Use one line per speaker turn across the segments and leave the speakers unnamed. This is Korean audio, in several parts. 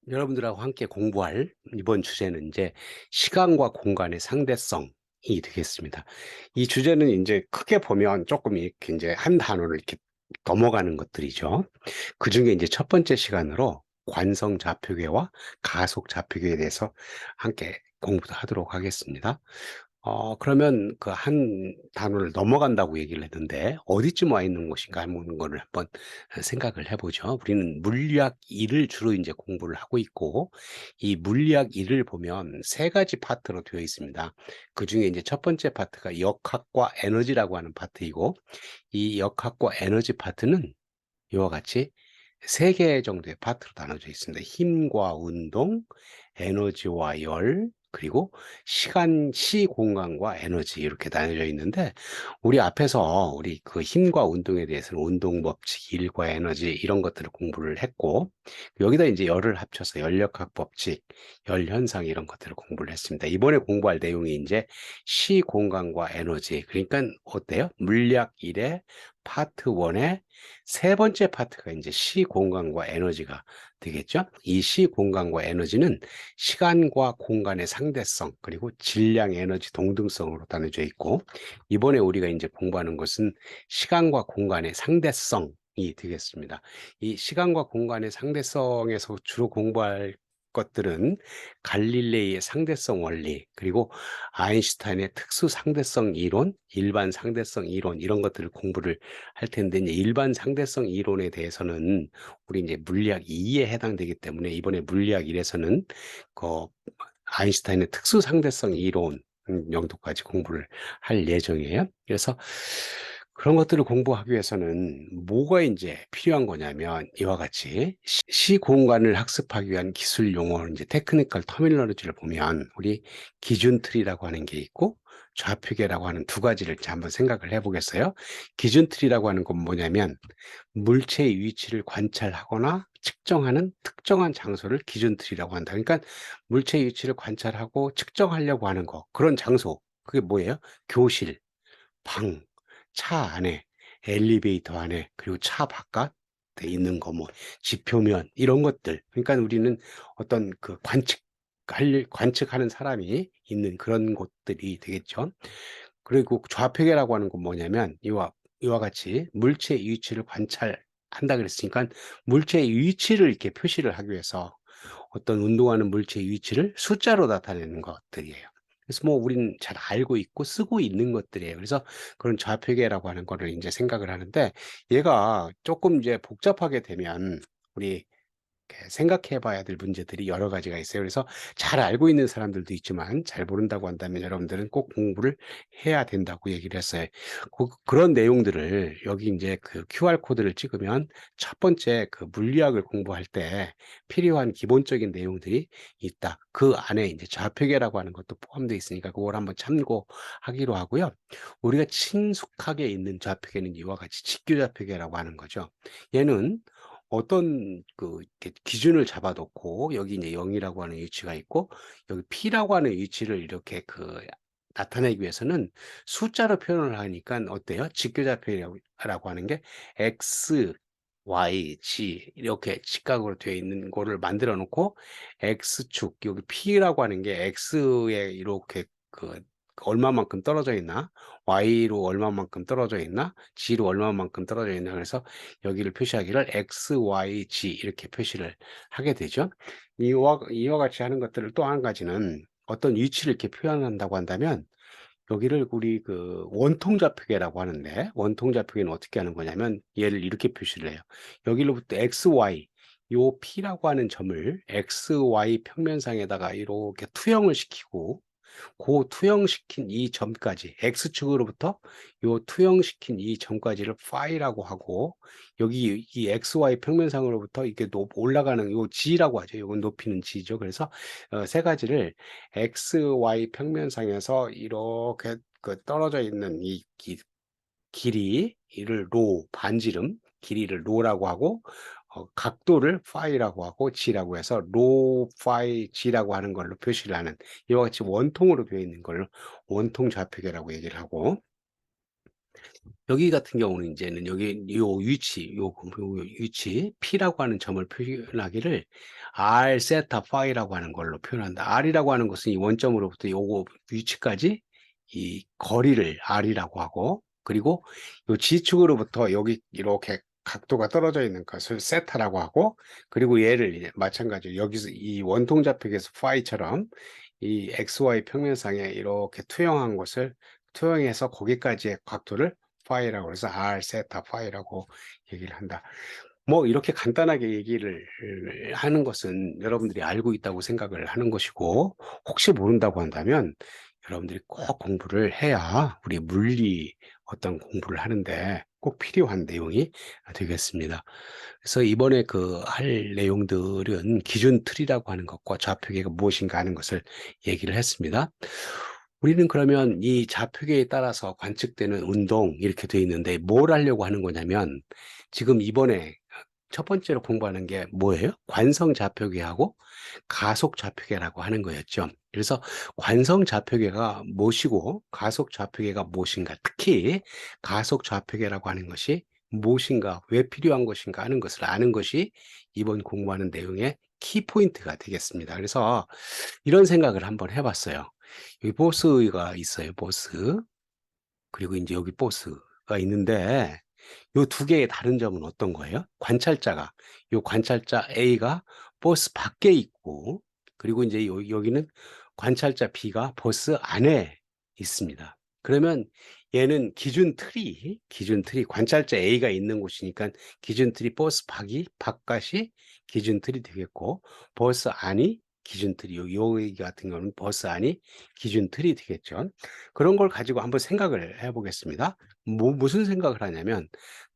여러분들하고 함께 공부할 이번 주제는 이제 시간과 공간의 상대성이 되겠습니다. 이 주제는 이제 크게 보면 조금 이렇게 이제 한 단어를 이렇게 넘어가는 것들이죠. 그중에 이제 첫 번째 시간으로 관성 좌표계와 가속 좌표계에 대해서 함께 공부도 하도록 하겠습니다. 그러면 그 한 단어를 넘어간다고 얘기를 했는데 어디쯤 와 있는 곳인가 하는 거를 한번 생각을 해 보죠. 우리는 물리학 1을 주로 이제 공부를 하고 있고, 이 물리학 1을 보면 세 가지 파트로 되어 있습니다. 그중에 이제 첫 번째 파트가 역학과 에너지라고 하는 파트이고, 이 역학과 에너지 파트는 이와 같이 세 개 정도의 파트로 나눠져 있습니다. 힘과 운동, 에너지와 열, 그리고 시간, 공간과 에너지 이렇게 나눠져 있는데, 우리 앞에서 우리 그 힘과 운동에 대해서는 운동 법칙, 일과 에너지 이런 것들을 공부를 했고, 여기다 이제 열을 합쳐서 연력학 법칙, 열 현상 이런 것들을 공부를 했습니다. 이번에 공부할 내용이 이제 시 공간과 에너지. 그러니까 어때요? 물리학 1의 파트 1의 세 번째 파트가 이제 시 공간과 에너지가 되겠죠. 이 시 공간과 에너지는 시간과 공간의 상대성, 그리고 질량, 에너지, 동등성으로 나눠져 있고, 이번에 우리가 이제 공부하는 것은 시간과 공간의 상대성이 되겠습니다. 이 시간과 공간의 상대성에서 주로 공부할 것들은 갈릴레이의 상대성 원리, 그리고 아인슈타인의 특수 상대성 이론, 일반 상대성 이론 이런 것들을 공부를 할 텐데, 이제 일반 상대성 이론에 대해서는 우리 이제 물리학 2에 해당되기 때문에 이번에 물리학 1에서는 그 아인슈타인의 특수 상대성 이론 정도까지 공부를 할 예정이에요. 그래서 그런 것들을 공부하기 위해서는 뭐가 이제 필요한 거냐면, 이와 같이 시공간을 학습하기 위한 기술 용어, 이제 테크니컬 터미널로지를 보면 우리 기준 틀이라고 하는 게 있고 좌표계라고 하는 두 가지를 이제 한번 생각을 해 보겠어요. 기준 틀이라고 하는 건 뭐냐면, 물체의 위치를 관찰하거나 측정하는 특정한 장소를 기준 틀이라고 한다. 그러니까 물체의 위치를 관찰하고 측정하려고 하는 거, 그런 장소, 그게 뭐예요? 교실, 방, 차 안에, 엘리베이터 안에, 그리고 차 바깥에 있는 거, 뭐 지표면 이런 것들. 그러니까 우리는 어떤 그 관측하는 사람이 있는 그런 곳들이 되겠죠. 그리고 좌표계라고 하는 건 뭐냐면, 이와 같이 물체의 위치를 관찰한다 그랬으니까 물체의 위치를 이렇게 표시를 하기 위해서 어떤 운동하는 물체의 위치를 숫자로 나타내는 것들이에요. 그래서 뭐 우리는 잘 알고 있고 쓰고 있는 것들이에요. 그래서 그런 좌표계라고 하는 거를 인제 생각을 하는데, 얘가 쪼끔 이제 복잡하게 되면 우리 이렇게 생각해 봐야 될 문제들이 여러 가지가 있어요. 그래서 잘 알고 있는 사람들도 있지만 잘 모른다고 한다면 여러분들은 꼭 공부를 해야 된다고 얘기를 했어요. 그런 내용들을 여기 인제 그 QR 코드를 찍으면 첫 번째 그 물리학을 공부할 때 필요한 기본적인 내용들이 있다. 그 안에 인제 좌표계라고 하는 것도 포함되어 있으니까 그걸 한번 참고하기로 하고요. 우리가 친숙하게 있는 좌표계는 이와 같이 직교 좌표계라고 하는 거죠. 얘는 어떤 그 이렇게 기준을 잡아 놓고 여기 이제 0 이라고 하는 위치가 있고 여기 P라고 하는 위치를 이렇게 나타내기 위해서는 숫자로 표현을 하니깐 어때요? 직교좌표라고 하는 게 X, Y, Z 이렇게 직각으로 되어 있는 거를 만들어 놓고, X축 여기 P라고 하는 게 X에 이렇게 얼마만큼 떨어져 있나, Y로 얼마만큼 떨어져 있나, Z로 얼마만큼 떨어져 있나, 그래서 여기를 표시하기를 X, Y, Z 이렇게 표시를 하게 되죠. 이와 같이 하는 것들을 또 한 가지는 어떤 위치를 이렇게 표현한다고 한다면, 여기를 우리 그 원통 좌표계라고 하는데, 원통 좌표계는 어떻게 하는 거냐면 얘를 이렇게 표시를 해요. 여기로부터 XY, 요 P라고 하는 점을 XY 평면상에다가 이렇게 투영을 시키고, 투영시킨 이 점까지 X축으로부터 요 투영시킨 이 점까지를 파이라고 하고, 여기 이 XY 평면상으로부터 이렇게 올라가는 요 G라고 하죠. 요건 높이는 G죠. 그래서 세 가지를 XY 평면상에서 이렇게 떨어져 있는 이 길이, 이를 반지름 길이를 로라고 하고, 각도를 파이라고 하고 G라고 해서 로 파이 G라고 하는 걸로 표시를 하는, 이와 같이 원통으로 되어 있는 걸 원통 좌표계라고 얘기를 하고, 여기 같은 경우는 이제는 여기 요 위치 P라고 하는 점을 표현하기를 R 세타 파이라고 하는 걸로 표현한다. R이라고 하는 것은 이 원점으로부터 요거 위치까지 이 거리를 R이라고 하고, 그리고 요 G축으로부터 여기 이렇게 각도가 떨어져 있는 것을 세타라고 하고, 그리고 얘를 이제 마찬가지로 여기서 이 원통 좌표계에서 파이처럼 이 XY 평면상에 이렇게 투영한 것을 투영해서 거기까지의 각도를 파이라고 해서 R 세타 파이라고 얘기를 한다. 뭐 이렇게 간단하게 얘기를 하는 것은 여러분들이 알고 있다고 생각을 하는 것이고, 혹시 모른다고 한다면 여러분들이 꼭 공부를 해야 우리 물리 어떤 공부를 하는데 꼭 필요한 내용이 되겠습니다. 그래서 이번에 그 할 내용들은 기준 틀이라고 하는 것과 좌표계가 무엇인가 하는 것을 얘기를 했습니다. 우리는 그러면 이 좌표계에 따라서 관측되는 운동 이렇게 되어 있는데 뭘 하려고 하는 거냐면, 지금 이번에 첫 번째로 공부하는 게 뭐예요? 관성 좌표계하고 가속 좌표계라고 하는 거였죠. 그래서 관성 좌표계가 무엇이고 가속 좌표계가 무엇인가, 특히 가속 좌표계라고 하는 것이 무엇인가, 왜 필요한 것인가 하는 것을 아는 것이 이번 공부하는 내용의 키포인트가 되겠습니다. 그래서 이런 생각을 한번 해봤어요. 여기 보스가 있어요, 보스. 그리고 이제 여기 보스가 있는데 요 두 개의 다른 점은 어떤 거예요? 관찰자가, 요 관찰자 A가 버스 밖에 있고, 그리고 이제 여기는 관찰자 B가 버스 안에 있습니다. 그러면 얘는 기준 틀이 관찰자 A가 있는 곳이니까 기준 틀이 버스 바깥이 기준 틀이 되겠고, 버스 안이 기준 틀이, 여기 같은 경우는 버스 안이 기준 틀이 되겠죠. 그런 걸 가지고 한번 생각을 해보겠습니다. 무슨 생각을 하냐면,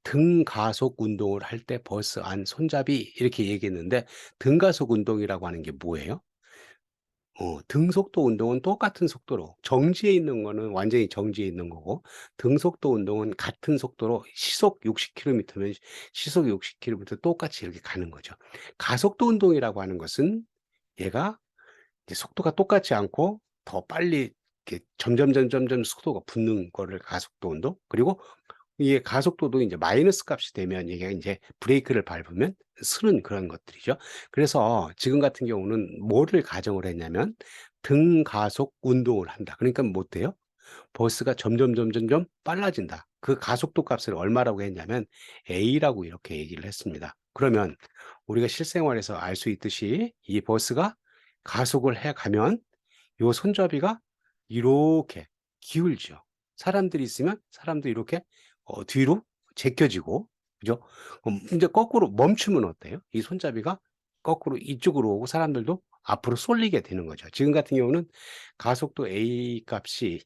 등가속 운동을 할 때 버스 안 손잡이 이렇게 얘기했는데, 등가속 운동이라고 하는 게 뭐예요? 등속도 운동은 똑같은 속도로, 정지해 있는 거는 완전히 정지해 있는 거고, 등속도 운동은 같은 속도로 시속 60km면 시속 60km 똑같이 이렇게 가는 거죠. 가속도 운동이라고 하는 것은 얘가 이제 속도가 똑같지 않고 더 빨리 이렇게 점점 속도가 붙는 거를 가속도 운동. 그리고 이게 가속도도 이제 마이너스 값이 되면 이게 이제 브레이크를 밟으면 쓰는 그런 것들이죠. 그래서 지금 같은 경우는 뭐를 가정을 했냐면 등가속 운동을 한다. 그러니까 뭐 돼요? 버스가 점점 빨라진다. 그 가속도 값을 얼마라고 했냐면 A라고 이렇게 얘기를 했습니다. 그러면 우리가 실생활에서 알 수 있듯이 이 버스가 가속을 해 가면 요 손잡이가 이렇게 기울죠. 사람들이 있으면 사람도 이렇게 뒤로 제껴지고, 그죠? 이제 거꾸로 멈추면 어때요? 이 손잡이가 거꾸로 이쪽으로 오고 사람들도 앞으로 쏠리게 되는 거죠. 지금 같은 경우는 가속도 A 값이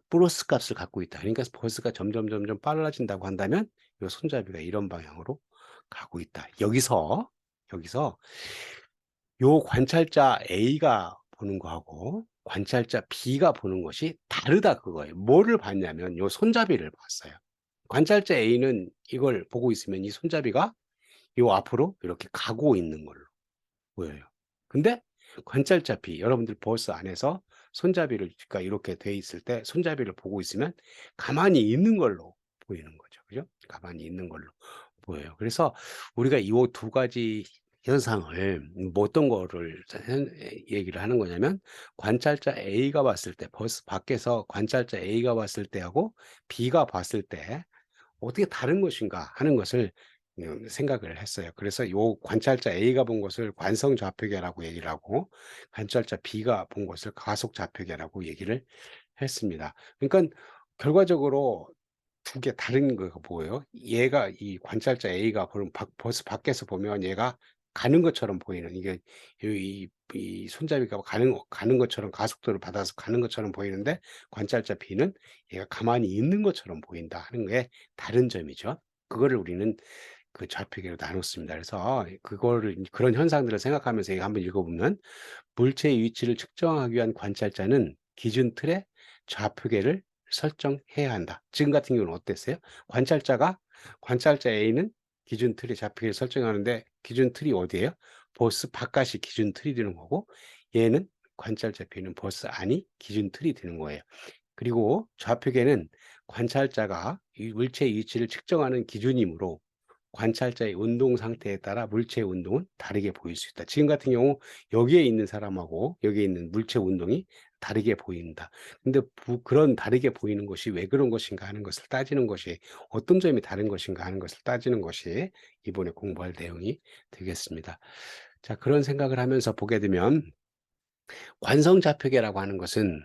플러스 값을 갖고 있다. 그러니까 버스가 점점 빨라진다고 한다면 요 손잡이가 이런 방향으로 가고 있다. 여기서 요 관찰자 A가 보는 거하고 관찰자 B가 보는 것이 다르다 그거예요. 뭐를 봤냐면 요 손잡이를 봤어요. 관찰자 A는 이걸 보고 있으면 이 손잡이가 요 앞으로 이렇게 가고 있는 걸로 보여요. 근데 관찰자 B, 여러분들 버스 안에서 손잡이를, 그러니까 이렇게 돼 있을 때 손잡이를 보고 있으면 가만히 있는 걸로 보이는 거죠. 그죠? 가만히 있는 걸로 보여요. 그래서 우리가 이 두 가지 현상을 뭐 어떤 거를 얘기를 하는 거냐면, 관찰자 A가 봤을 때, 버스 밖에서 관찰자 A가 봤을 때하고 B가 봤을 때 어떻게 다른 것인가 하는 것을 생각을 했어요. 그래서 요 관찰자 A가 본 것을 관성 좌표계라고 얘기를 하고, 관찰자 B가 본 것을 가속 좌표계라고 얘기를 했습니다. 그러니까 결과적으로 두 개 다른 거가 뭐예요? 얘가 이 관찰자 A가 보는 버스 밖에서 보면 얘가 가는 것처럼 보이는, 이게 이 손잡이가 가는 것처럼 가속도를 받아서 가는 것처럼 보이는데, 관찰자 B는 얘가 가만히 있는 것처럼 보인다 하는 게 다른 점이죠. 그거를 우리는 그 좌표계로 나눴습니다. 그래서 그거를, 그런 현상들을 생각하면서 이거 한번 읽어보면, 물체의 위치를 측정하기 위한 관찰자는 기준 틀의 좌표계를 설정해야 한다. 지금 같은 경우는 어땠어요? 관찰자 A는 기준 틀의 좌표계를 설정하는데 기준 틀이 어디예요? 버스 바깥이 기준 틀이 되는 거고, 얘는 관찰자 B는 버스 안이 기준 틀이 되는 거예요. 그리고 좌표계는 관찰자가 이 물체의 위치를 측정하는 기준이므로 관찰자의 운동 상태에 따라 물체의 운동은 다르게 보일 수 있다. 지금 같은 경우 여기에 있는 사람하고 여기에 있는 물체 운동이 다르게 보인다. 근데 그런 다르게 보이는 것이 왜 그런 것인가 하는 것을 따지는 것이, 어떤 점이 다른 것인가 하는 것을 따지는 것이 이번에 공부할 내용이 되겠습니다. 자, 그런 생각을 하면서 보게 되면 관성좌표계라고 하는 것은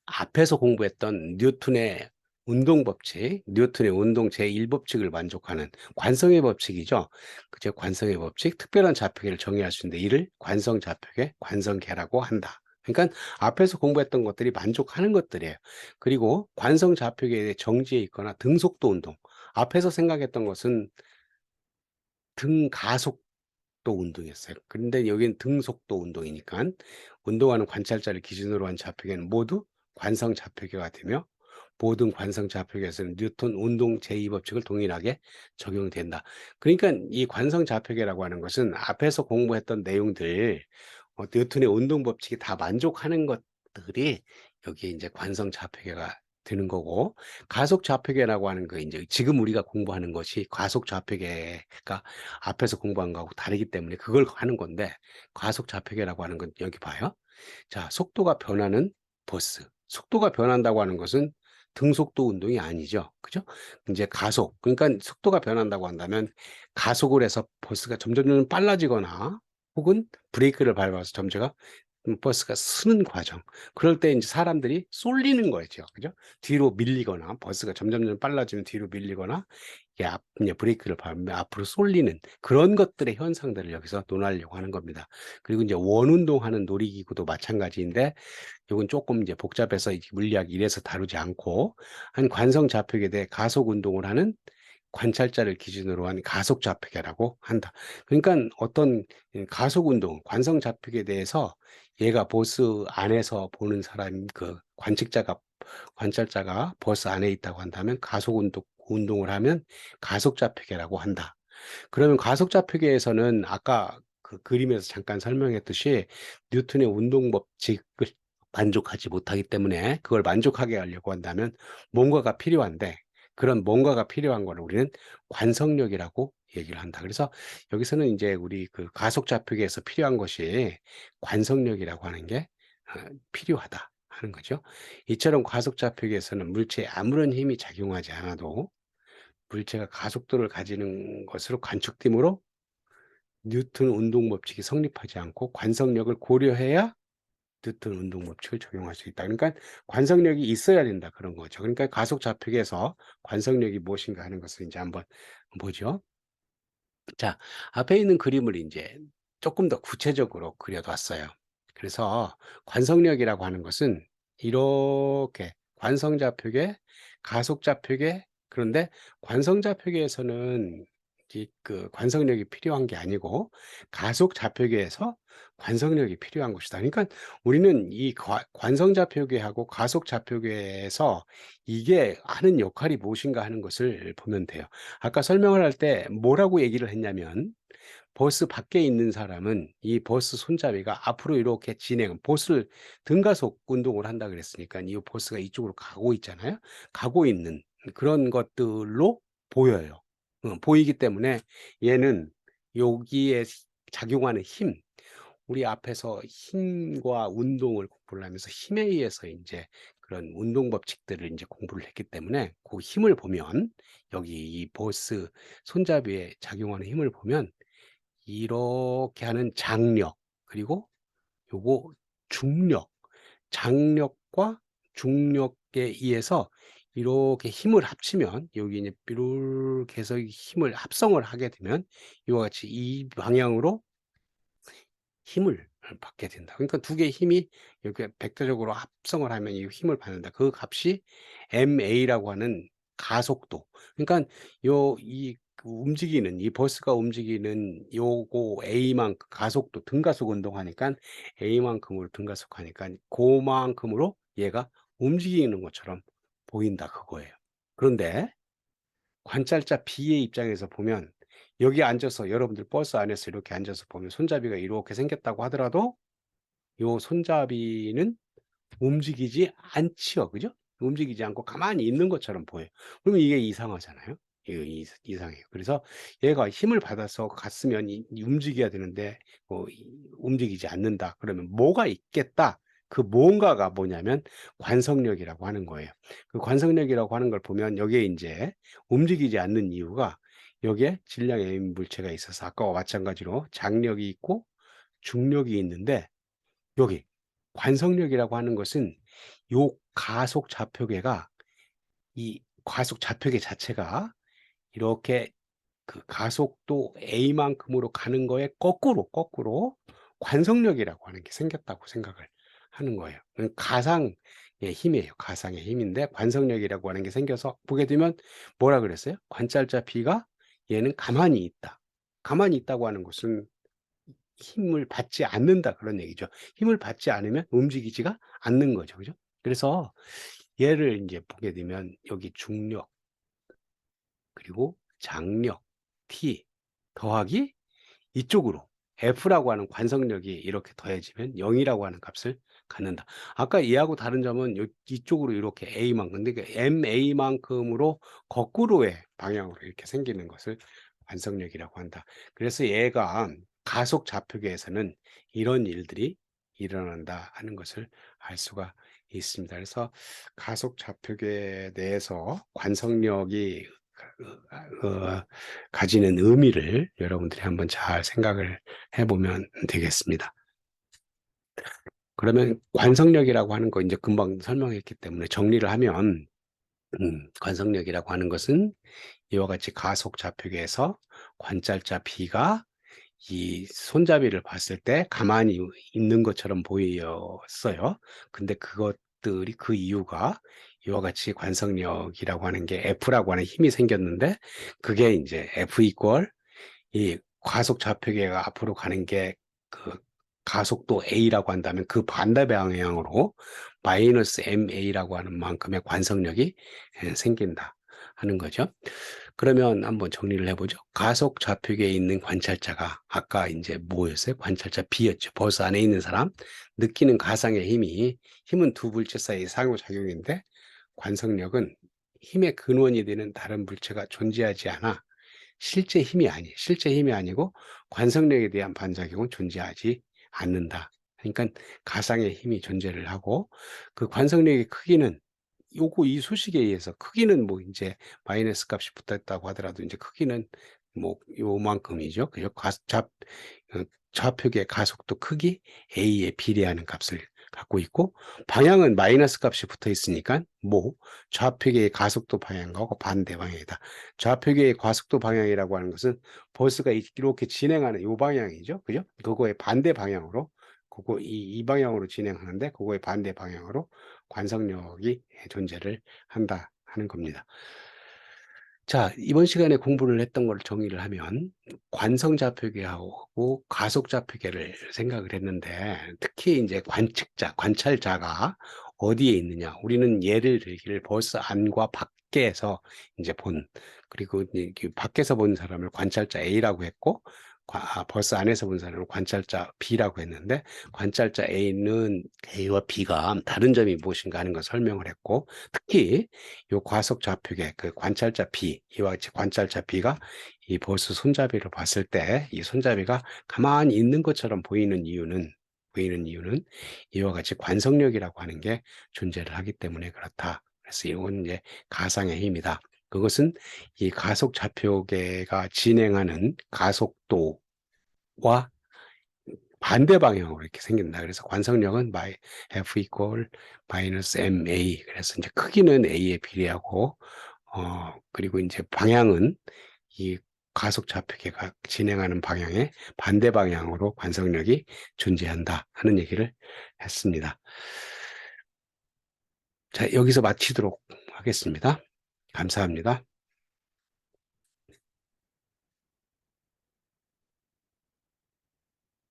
앞에서 공부했던 뉴턴의 운동 법칙, 뉴턴의 운동 제1법칙을 만족하는 관성의 법칙이죠. 그죠? 관성의 법칙, 특별한 좌표계를 정의할 수 있는데 이를 관성좌표계, 관성계라고 한다. 그러니까 앞에서 공부했던 것들이 만족하는 것들이에요. 그리고 관성좌표계의 정지에 있거나 등속도 운동. 앞에서 생각했던 것은 등가속도 운동이었어요. 그런데 여기는 등속도 운동이니까 운동하는 관찰자를 기준으로 한 좌표계는 모두 관성 좌표계가 되며 모든 관성 좌표계에서는 뉴턴 운동 제2법칙을 동일하게 적용된다. 그러니까 이 관성 좌표계라고 하는 것은 앞에서 공부했던 내용들, 뉴턴의 운동 법칙이 다 만족하는 것들이 여기에 이제 관성 좌표계가 되는 거고, 가속 좌표계라고 하는 거 이제 지금 우리가 공부하는 것이 가속 좌표계가 앞에서 공부한 거하고 다르기 때문에 그걸 하는 건데, 가속 좌표계라고 하는 건 여기 봐요. 자, 속도가 변하는 버스. 속도가 변한다고 하는 것은 등속도 운동이 아니죠. 그죠? 이제 가속. 그러니까 속도가 변한다고 한다면 가속을 해서 버스가 점점 빨라지거나 혹은 브레이크를 밟아서 버스가 쓰는 과정. 그럴 때 이제 사람들이 쏠리는 거죠. 그죠? 뒤로 밀리거나 버스가 점점 빨라지면 뒤로 밀리거나 이게 이제 브레이크를 밟으면 앞으로 쏠리는 그런 것들의 현상들을 여기서 논하려고 하는 겁니다. 그리고 이제 원운동하는 놀이기구도 마찬가지인데 요건 조금 이제 복잡해서 이 물리학 이래서 다루지 않고 한 관성 좌표계에 대해 가속 운동을 하는 관찰자를 기준으로 한 가속 좌표계라고 한다. 그러니까 어떤 가속 운동, 관성 좌표계에 대해서 얘가 버스 안에서 보는 사람 그 관찰자가 버스 안에 있다고 한다면 가속 운동을 하면 가속 좌표계라고 한다. 그러면 가속 좌표계에서는 아까 그 그림에서 잠깐 설명했듯이 뉴턴의 운동 법칙을 만족하지 못하기 때문에 그걸 만족하게 하려고 한다면 뭔가가 필요한데 그런 뭔가가 필요한 거를 우리는 관성력이라고 얘기를 한다. 그래서 여기서는 이제 우리 그 가속 좌표계에서 필요한 것이 관성력이라고 하는 게 필요하다 하는 거죠. 이처럼 가속 좌표계에서는 물체에 아무런 힘이 작용하지 않아도 물체가 가속도를 가지는 것으로 관측되므로 뉴턴 운동 법칙이 성립하지 않고 관성력을 고려해야 뉴턴 운동 법칙을 적용할 수 있다. 그러니까 관성력이 있어야 된다 그런 거죠. 그러니까 가속 좌표계에서 관성력이 무엇인가 하는 것을 이제 한번 보죠. 자, 앞에 있는 그림을 이제 조금 더 구체적으로 그려놨어요. 그래서 관성력이라고 하는 것은 이렇게 관성좌표계, 가속좌표계, 그런데 관성좌표계에서는 그 관성력이 필요한 게 아니고 가속좌표계에서 관성력이 필요한 것이다. 그러니까 우리는 이 관성좌표계하고 가속좌표계에서 이게 하는 역할이 무엇인가 하는 것을 보면 돼요. 아까 설명을 할 때 뭐라고 얘기를 했냐면 버스 밖에 있는 사람은 이 버스 손잡이가 앞으로 이렇게 버스를 등가속 운동을 한다 그랬으니까 이 버스가 이쪽으로 가고 있잖아요. 가고 있는 그런 것들로 보여요. 보이기 때문에 얘는 여기에 작용하는 힘, 우리 앞에서 힘과 운동을 공부를 하면서 힘에 의해서 인제 그런 운동 법칙들을 인제 공부를 했기 때문에 그 힘을 보면 여기 이 버스 손잡이에 작용하는 힘을 보면 이렇게 하는 장력 그리고 요거 중력, 장력과 중력에 의해서 이렇게 힘을 합치면 여기 이제 이렇게 해서 힘을 합성을 하게 되면 이와 같이 이 방향으로 힘을 받게 된다. 그러니까 두 개의 힘이 이렇게 백대적으로 합성을 하면 이 힘을 받는다. 그 값이 ma라고 하는 가속도. 그러니까 움직이는 이 버스가 움직이는 요거 a만큼 가속도 등가속 운동하니까 a만큼으로 등가속하니까 고만큼으로 얘가 움직이는 것처럼 보인다 그거예요. 그런데 관찰자 B의 입장에서 보면 여기 앉아서 여러분들 버스 안에서 이렇게 앉아서 보면 손잡이가 이렇게 생겼다고 하더라도 요 손잡이는 움직이지 않지요. 그죠? 움직이지 않고 가만히 있는 것처럼 보여요. 그러면 이게 이상하잖아요. 이거 이상해요. 그래서 얘가 힘을 받아서 갔으면 이 움직여야 되는데 움직이지 않는다. 그러면 뭐가 있겠다. 그 뭔가가 뭐냐면 관성력이라고 하는 거예요. 그 관성력이라고 하는 걸 보면 여기에 인제 움직이지 않는 이유가 여기에 질량 M 물체가 있어서 아까와 마찬가지로 장력이 있고 중력이 있는데 여기 관성력이라고 하는 것은 요 가속 좌표계가 이 가속 좌표계 자체가 이렇게 그 가속도 A만큼으로 가는 거에 거꾸로 관성력이라고 하는 게 생겼다고 생각을 하는 거예요. 가상의 힘이에요. 가상의 힘인데 관성력이라고 하는 게 생겨서 보게 되면 뭐라 그랬어요? 관찰자 B가 얘는 가만히 있다. 가만히 있다고 하는 것은 힘을 받지 않는다 그런 얘기죠. 힘을 받지 않으면 움직이지가 않는 거죠. 그죠? 그래서 얘를 인제 보게 되면 여기 중력 그리고 장력 T 더하기 이쪽으로 F라고 하는 관성력이 이렇게 더해지면 0 이라고 하는 값을 갖는다. 아까 얘하고 다른 점은 이쪽으로 이렇게 A만큼 근데 그 MA만큼으로 거꾸로의 방향으로 이렇게 생기는 것을 관성력이라고 한다. 그래서 얘가 가속 좌표계에서는 이런 일들이 일어난다 하는 것을 알 수가 있습니다. 그래서 가속 좌표계 내에서 관성력이 가지는 의미를 여러분들이 한번 잘 생각을 해보면 되겠습니다. 그러면 관성력이라고 하는 거 이제 금방 설명했기 때문에 정리를 하면 관성력이라고 하는 것은 이와 같이 가속 좌표계에서 관찰자 B가 이 손잡이를 봤을 때 가만히 있는 것처럼 보였어요. 근데 그것들이 그 이유가 이와 같이 관성력이라고 하는 게 F라고 하는 힘이 생겼는데 그게 이제 F 이퀄 이 가속 좌표계가 앞으로 가는 게 그 가속도 A라고 한다면 그 반대 방향으로 마이너스 MA라고 하는 만큼의 관성력이 생긴다 하는 거죠. 그러면 한번 정리를 해보죠. 가속 좌표계에 있는 관찰자가 아까 이제 뭐였어요? 관찰자 B였죠. 버스 안에 있는 사람 느끼는 가상의 힘은 두 물체 사이의 상호작용인데 관성력은 힘의 근원이 되는 다른 물체가 존재하지 않아 실제 힘이 아니고 관성력에 대한 반작용은 존재하지 않는다. 그러니까 가상의 힘이 존재를 하고 그 관성력의 크기는 이 수식에 의해서 크기는 뭐 인제 마이너스 값이 붙어있다고 하더라도 인제 크기는 뭐 요만큼이죠. 그죠? 좌표계 가속도 크기 A에 비례하는 값을 갖고 있고 방향은 마이너스 값이 붙어 있으니까 뭐 좌표계의 가속도 방향하고 반대 방향이다. 좌표계의 가속도 방향이라고 하는 것은 버스가 이렇게 진행하는 요 방향이죠. 그죠? 그거의 반대 방향으로 이 방향으로 진행하는데 그거의 반대 방향으로 관성력이 존재를 한다 하는 겁니다. 자, 이번 시간에 공부를 했던 걸 정리를 하면 관성좌표계하고 가속좌표계를 생각을 했는데 특히 이제 관찰자가 어디에 있느냐. 우리는 예를 들기를 버스 안과 밖에서 이제 그리고 이제 밖에서 본 사람을 관찰자 A라고 했고 버스 안에서 본 사람을 관찰자 B라고 했는데 관찰자 A와 B가 다른 점이 무엇인가 하는 걸 설명을 했고 특히 요 과속 좌표계 그 관찰자 B 이와 같이 관찰자 B가 이 버스 손잡이를 봤을 때 이 손잡이가 가만히 있는 것처럼 보이는 이유는 이와 같이 관성력이라고 하는 게 존재를 하기 때문에 그렇다. 그래서 이건 이제 가상의 힘이다. 그것은 이 가속 좌표계가 진행하는 가속도와 반대 방향으로 이렇게 생긴다. 그래서 관성력은 F 이퀄 마이너스 MA. 그래서 이제 크기는 A에 비례하고, 그리고 이제 방향은 이 가속 좌표계가 진행하는 방향의 반대 방향으로 관성력이 존재한다 하는 얘기를 했습니다. 자, 여기서 마치도록 하겠습니다. 감사합니다.